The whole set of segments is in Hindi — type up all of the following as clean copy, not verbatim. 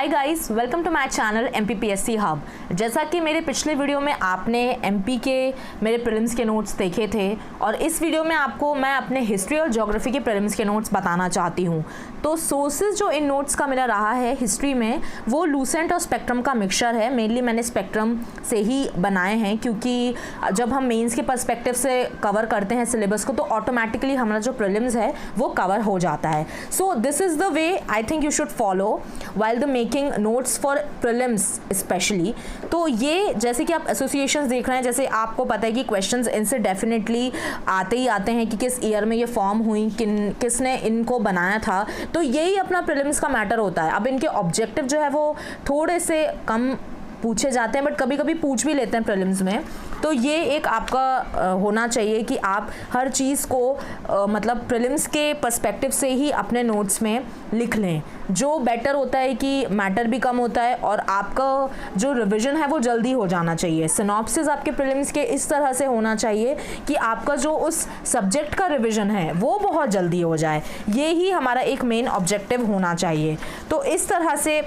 Hi guys, welcome to my channel MPPSC hub. जैसा कि मेरे पिछले वीडियो में आपने MP के मेरे प्रीलिम्स के नोट्स देखे थे और इस वीडियो में आपको मैं अपने हिस्ट्री और ज्योग्राफी के प्रीलिम्स के नोट्स बताना चाहती हूँ। तो सोर्सेज जो इन नोट्स का मेरा रहा है हिस्ट्री में, वो लूसेंट और स्पेक्ट्रम का मिक्सचर है। मेनली मैंने स्पेक्ट्रम से ही बनाए हैं क्योंकि जब हम मेंस के पर्सपेक्टिव से कवर करते हैं सिलेबस को तो ऑटोमेटिकली हमारा जो प्रीलिम्स है वो कवर हो जाता है। So this is the way I think you should follow while the making notes for prelims specially. तो ये जैसे कि आप एसोसिएशंस देख रहे हैं, जैसे आपको पता है कि क्वेश्चंस इनसे डेफिनेटली आते ही आते हैं कि किस ईयर में ये फॉर्म हुई, किसने इनको बनाया था। तो यही अपना प्रीलिम्स का मैटर होता है। अब इनके ऑब्जेक्टिव जो है वो थोड़े से कम पूछे जाते हैं बट कभी कभी पूछ भी लेते हैं प्रीलिम्स में। तो ये एक आपका होना चाहिए कि आप हर चीज़ को मतलब प्रीलिम्स के पर्सपेक्टिव से ही अपने नोट्स में लिख लें। जो बेटर होता है कि मैटर भी कम होता है और आपका जो रिवीजन है वो जल्दी हो जाना चाहिए। सिनॉप्सिस आपके प्रीलिम्स के इस तरह से होना चाहिए कि आपका जो उस सब्जेक्ट का रिवीजन है वो बहुत जल्दी हो जाए। ये ही हमारा एक मेन ऑब्जेक्टिव होना चाहिए। तो इस तरह से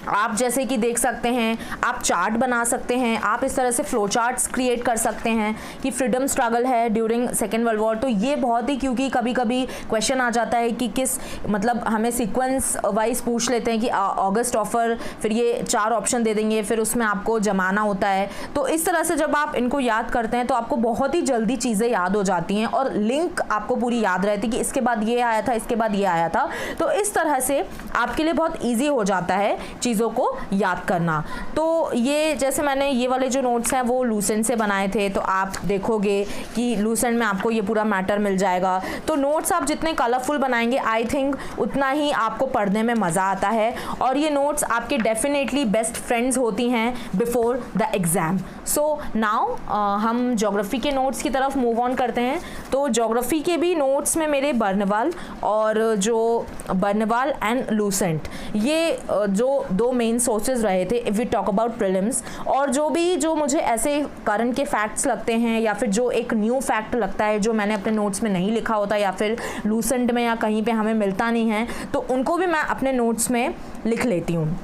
आप जैसे कि देख सकते हैं, आप चार्ट बना सकते हैं, आप इस तरह से फ्लो चार्ट्स क्रिएट कर सकते हैं कि फ्रीडम स्ट्रगल है ड्यूरिंग सेकेंड वर्ल्ड वॉर। तो ये बहुत ही, क्योंकि कभी कभी क्वेश्चन आ जाता है कि किस मतलब हमें सीक्वेंस वाइज पूछ लेते हैं कि ऑगस्ट ऑफर, फिर ये 4 ऑप्शन दे देंगे, फिर उसमें आपको जमाना होता है। तो इस तरह से जब आप इनको याद करते हैं तो आपको बहुत ही जल्दी चीज़ें याद हो जाती हैं और लिंक आपको पूरी याद रहती है कि इसके बाद ये आया था, इसके बाद ये आया था। तो इस तरह से आपके लिए बहुत ईजी हो जाता है चीज़ों को याद करना। तो ये जैसे मैंने ये वाले जो नोट्स हैं वो लूसेंट से बनाए थे, तो आप देखोगे कि लूसेंट में आपको ये पूरा मैटर मिल जाएगा। तो नोट्स आप जितने कलरफुल बनाएंगे आई थिंक उतना ही आपको पढ़ने में मज़ा आता है और ये नोट्स आपके डेफिनेटली बेस्ट फ्रेंड्स होती हैं before the exam. So now हम ज्योग्राफी के नोट्स की तरफ मूव ऑन करते हैं। तो ज्योग्राफी के भी नोट्स में मेरे बर्नवाल और जो बर्नवाल एंड लूसेंट, ये जो 2 मेन सोर्सेज रहे थे if we talk about prelims. और जो मुझे ऐसे करंट के फैक्ट्स लगते हैं या फिर जो एक न्यू फैक्ट लगता है जो मैंने अपने नोट्स में नहीं लिखा होता या फिर लूसेंट में या कहीं पे हमें मिलता नहीं है, तो उनको भी मैं अपने नोट्स में लिख लेती हूँ।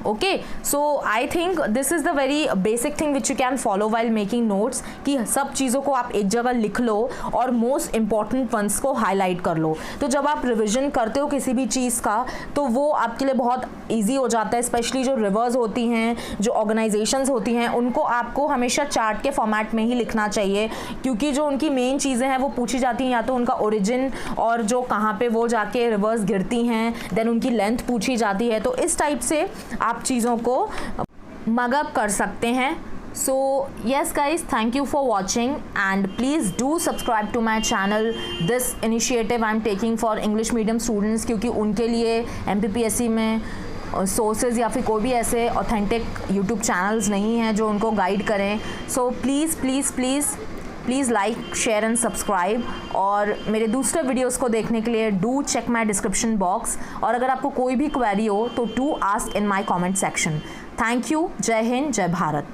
Okay, so I think this is the very basic thing which you can follow while making notes कि सब चीज़ों को आप एक जगह लिख लो और मोस्ट इंपॉर्टेंट वंस को हाईलाइट कर लो। तो जब आप रिविजन करते हो किसी भी चीज़ का तो वो आपके लिए बहुत ईजी हो जाता है। स्पेशली जो रिवर्स होती हैं, जो ऑर्गेनाइजेशंस होती हैं, उनको आपको हमेशा चार्ट के फॉर्मेट में ही लिखना चाहिए क्योंकि जो उनकी मेन चीज़ें हैं वो पूछी जाती हैं, या तो उनका ओरिजिन और जो कहाँ पे वो जाके रिवर्स गिरती हैं, देन उनकी लेंथ पूछी जाती है। तो इस टाइप से आप चीज़ों को मगअप कर सकते हैं। So yes guys, thank you for watching and please do subscribe to my channel. This initiative I'm taking for English medium students क्योंकि उनके लिए MPPSC में सोर्सेज या फिर कोई भी ऐसे ऑथेंटिक यूट्यूब चैनल्स नहीं हैं जो उनको गाइड करें। So please like, share and subscribe. और मेरे दूसरे वीडियोस को देखने के लिए do check my description box. और अगर आपको कोई भी क्वेरी हो तो do ask in my comment section. Thank you. जय हिंद, जय भारत।